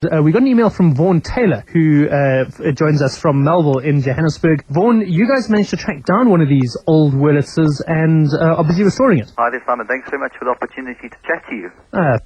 We got an email from Vaughan Taylor, who joins us from Melville in Johannesburg. Vaughan, you guys managed to track down one of these old Wurlitzers and are busy restoring it. Hi there, Simon. Thanks so much for the opportunity to chat to you.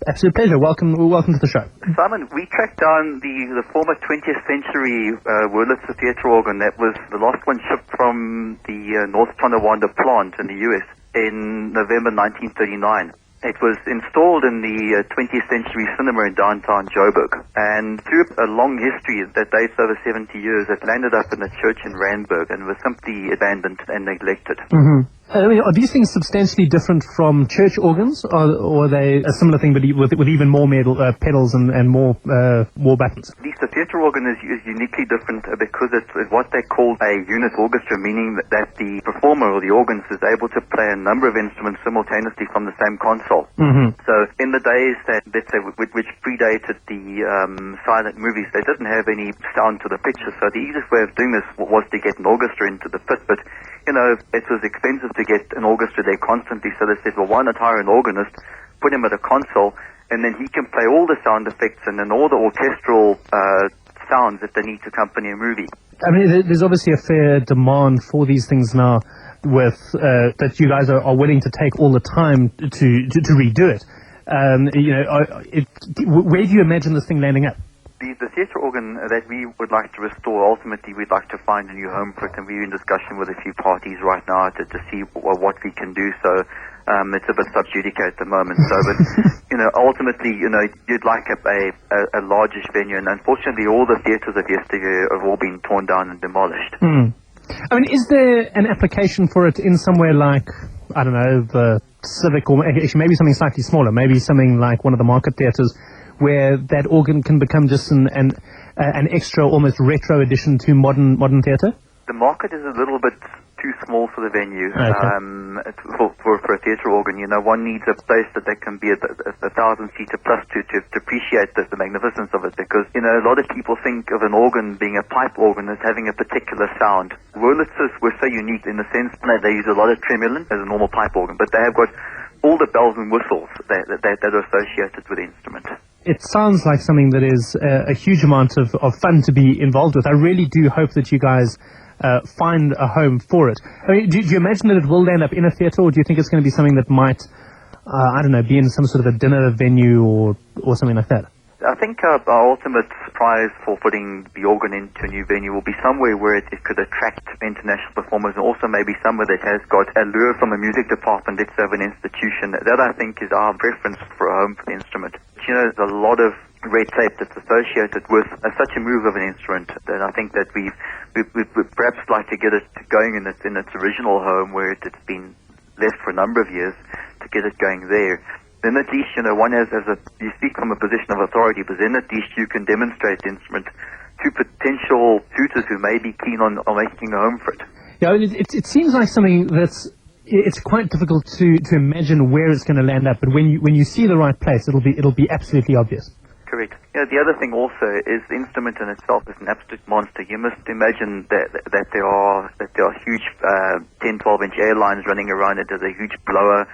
Absolute pleasure. Welcome to the show. Simon, we tracked down the former 20th century Wurlitzer theatre organ that was the last one shipped from the North Tonawanda plant in the US in November 1939. It was installed in the 20th century cinema in downtown Joburg, and through a long history that dates over 70 years, it landed up in a church in Randburg and was simply abandoned and neglected. Mm-hmm. I mean, are these things substantially different from church organs, or are they a similar thing but with even more pedals and more buttons? At least the theatre organ is uniquely different because it's what they call a unit orchestra, meaning that the performer or the organist is able to play a number of instruments simultaneously from the same console. Mm-hmm. So in the days that, let's say, which predated the silent movies, they didn't have any sound to the picture, so the easiest way of doing this was to get an orchestra into the pit, but you know, it was expensive to get an orchestra there constantly, so they said, well, why not hire an organist, put him at a console, and then he can play all the sound effects and then all the orchestral sounds that they need to accompany a movie. I mean, there's obviously a fair demand for these things now, with that you guys are willing to take all the time to redo it. Where do you imagine this thing landing up? The theatre organ that we would like to restore, ultimately we'd like to find a new home for it, and we're in discussion with a few parties right now to see what we can do. So it's a bit sub judice at the moment. So, but ultimately, you'd like a largish venue, and unfortunately, all the theatres of yesteryear have all been torn down and demolished. Mm. I mean, is there an application for it in somewhere like, I don't know, the Civic, or actually maybe something slightly smaller, maybe something like one of the market theatres, where that organ can become just an extra, almost retro addition to modern theatre? The market is a little bit too small for the venue. Okay. For a theatre organ. One needs a place that can be a 1,000-seater plus to appreciate the magnificence of it, because a lot of people think of an organ being a pipe organ as having a particular sound. Wurlitzers were so unique in the sense that they use a lot of tremulin as a normal pipe organ, but they have got all the bells and whistles that are associated with the instrument. It sounds like something that is a huge amount of fun to be involved with. I really do hope that you guys find a home for it. I mean, do you imagine that it will end up in a theatre, or do you think it's going to be something that might, be in some sort of a dinner venue or something like that? I think our ultimate prize for putting the organ into a new venue will be somewhere where it could attract international performers, and also maybe somewhere that has got a lure from the music department instead of an institution. That, I think, is our preference for a home for the instrument. There's a lot of red tape that's associated with such a move of an instrument, that I think that we'd perhaps like to get it going in its original home, where it's been left for a number of years, to get it going there. Then at least, one has, you speak from a position of authority, but then at least you can demonstrate the instrument to potential suitors who may be keen on making a home for it. Yeah, it seems like something it's quite difficult to imagine where it's going to land up, but when you see the right place, it'll be absolutely obvious. Correct. The other thing also is the instrument in itself is an absolute monster. You must imagine that there are huge 10-12-inch air lines running around it. There's a huge blower.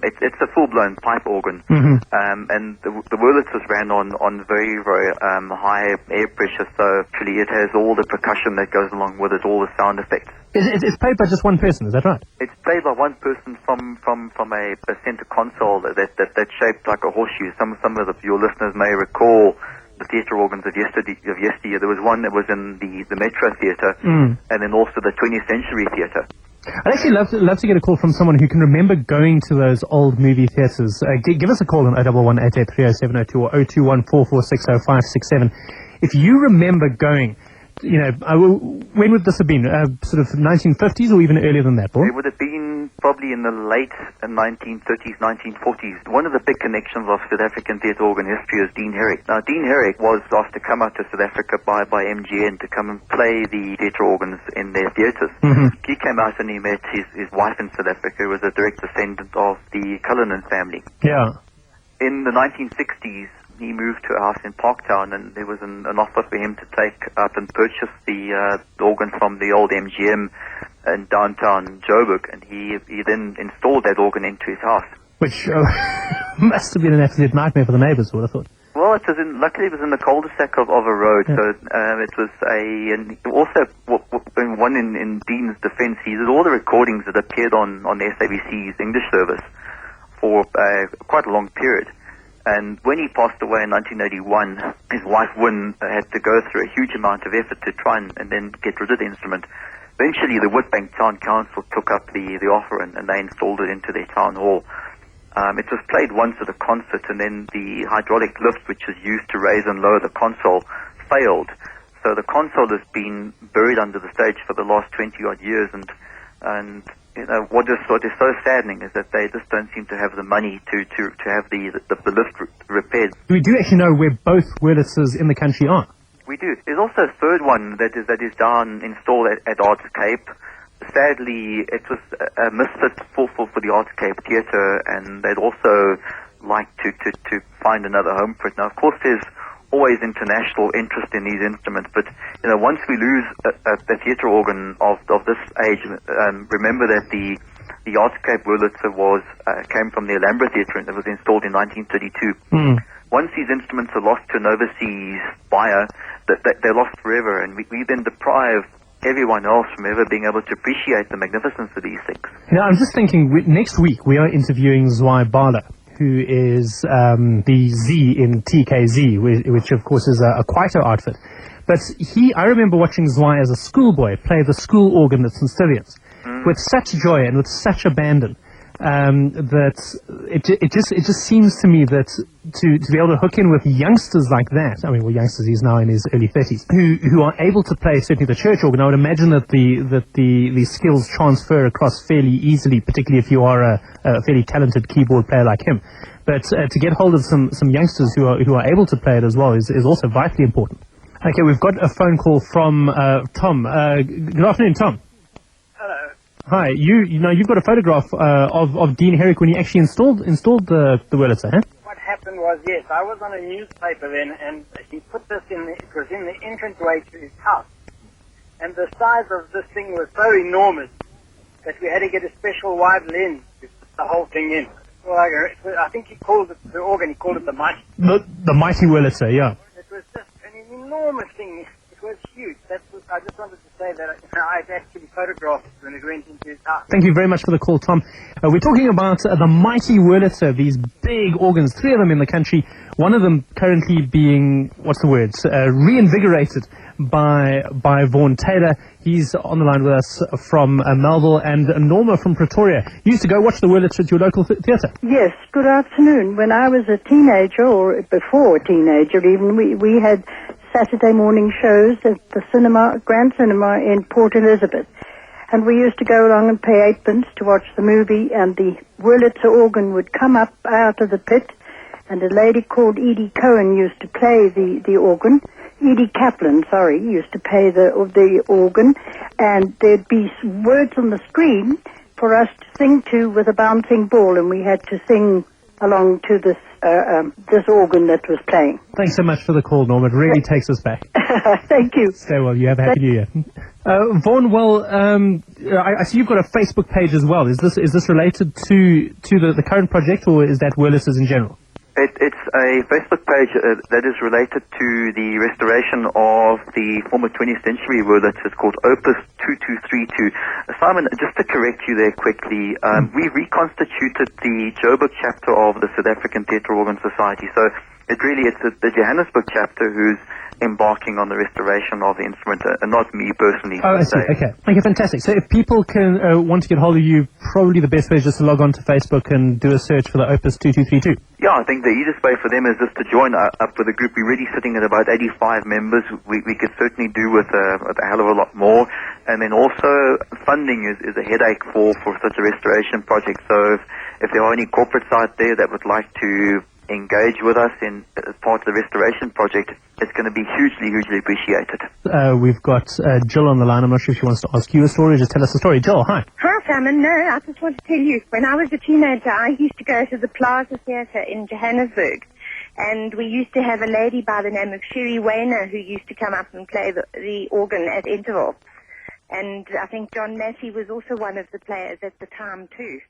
It's a full-blown pipe organ, mm-hmm. And the Wurlitzers ran on very, very high air pressure, so actually it has all the percussion that goes along with it, all the sound effects. It's played by just one person, is that right? It's played by one person from a center console that's shaped like a horseshoe. Some of your listeners may recall the theatre organs of yesteryear. There was one that was in the Metro Theatre, and then also the 20th Century Theatre. I'd actually love to get a call from someone who can remember going to those old movie theatres. Give us a call on 011-883-0702 or 021-446-0567. If you remember going, when would this have been? Sort of 1950s or even earlier than that, Paul? It would have been probably in the late 1930s, 1940s. One of the big connections of South African theatre organ history is Dean Herrick. Now, Dean Herrick was asked to come out to South Africa by MGN to come and play the theatre organs in their theatres. Mm-hmm. He came out and he met his wife in South Africa, who was a direct descendant of the Cullinan family. Yeah. In the 1960s, he moved to a house in Parktown, and there was an offer for him to take up and purchase the organ from the old MGM in downtown Joburg, and he then installed that organ into his house. Which must have been an absolute nightmare for the neighbours, I would have thought. Well, luckily it was in the cul-de-sac of a road, so it was and also one in Dean's defense, he did all the recordings that appeared on the SABC's English service for quite a long period. And when he passed away in 1981, his wife Wynne had to go through a huge amount of effort to try and then get rid of the instrument. Eventually, the Witbank Town Council took up the offer and they installed it into their town hall. It was played once at a concert, and then the hydraulic lift, which is used to raise and lower the console, failed. So the console has been buried under the stage for the last 20-odd years, and you know, what is so saddening is that they just don't seem to have the money to have the lift repaired. We do actually know where both Wurlitzers in the country are. We do. There's also a third one that is down installed at Arts Cape. Sadly, it was a misfit for the Arts Cape Theatre, and they'd also like to find another home for it. Now, of course, there's always international interest in these instruments, but you know, once we lose a theatre organ of this age, remember that the Arts Cape Wurlitzer came from the Alhambra Theatre, and it was installed in 1932. Once these instruments are lost to an overseas buyer, they're lost forever, and we then deprive everyone else from ever being able to appreciate the magnificence of these things. You know, I'm just thinking, next week we are interviewing Zwei Bala, who is the Z in TKZ, which of course is a Kwaito outfit. But I remember watching Zwei as a schoolboy play the school organ at St. Stilians with such joy and with such abandon. That it just seems to me that to be able to hook in with youngsters like that, I mean, well, youngsters, he's now in his early 30s, who are able to play certainly the church organ. I would imagine that the skills transfer across fairly easily, particularly if you are a fairly talented keyboard player like him. But to get hold of some youngsters who are able to play it as well is also vitally important. Okay, we've got a phone call from Tom. Good afternoon, Tom. Hi, you've got a photograph of Dean Herrick when he actually installed the Wurlitzer, huh? What happened was, yes, I was on a newspaper then, and he put this it was in the entranceway to his house. And the size of this thing was so enormous that we had to get a special wide lens to put the whole thing in. Well, I think he called it the organ, he called it the mighty. The mighty Wurlitzer, yeah. It was just an enormous thing. It was huge. I just wanted to say that I've actually photographed it when it went into his house. Thank you very much for the call, Tom. We're talking about the mighty Wurlitzer, these big organs, 3 of them in the country, one of them currently being, reinvigorated by Vaughan Taylor. He's on the line with us from Melville, and Norma from Pretoria. You used to go watch the Wurlitzer at your local theatre? Yes, good afternoon. When I was a teenager, or before a teenager even, we had Saturday morning shows at the Grand Cinema in Port Elizabeth. And we used to go along and pay 8 pence to watch the movie, and the Wurlitzer organ would come up out of the pit, and a lady called Edie Cohen used to play the organ. Edie Kaplan, used to play the organ, and there'd be words on the screen for us to sing to with a bouncing ball, and we had to sing along to this organ that was playing. Thanks so much for the call, Norma. It really takes us back. Thank you. Stay well. You have a happy New Year. Vaughan, I see you've got a Facebook page as well. Is this related to the current project, or is that Wurlitzers in general? It's a Facebook page that is related to the restoration of the former 20th century Wurlitzer. It's called Opus 2232. Simon, just to correct you there quickly, we reconstituted the Joburg chapter of the South African Theatre Organ Society. So it's the Johannesburg chapter who's embarking on the restoration of the instrument, and not me personally. Oh, I see. Okay. Fantastic. So if people can want to get hold of you, probably the best way is just to log on to Facebook and do a search for the Opus 2232. Yeah, I think the easiest way for them is just to join up with the group. We're really sitting at about 85 members. We could certainly do with a hell of a lot more. And then also funding is a headache for such a restoration project. So if there are any corporates out there that would like to engage with us in as part of the restoration project, it's going to be hugely, hugely appreciated. We've got Jill on the line. I'm not sure if she wants to ask you a story or just tell us a story. Jill, hi. Hi, Simon. No, I just want to tell you, when I was a teenager, I used to go to the Plaza Theatre in Johannesburg, and we used to have a lady by the name of Sherry Wayner who used to come up and play the organ at interval. And I think John Massey was also one of the players at the time, too.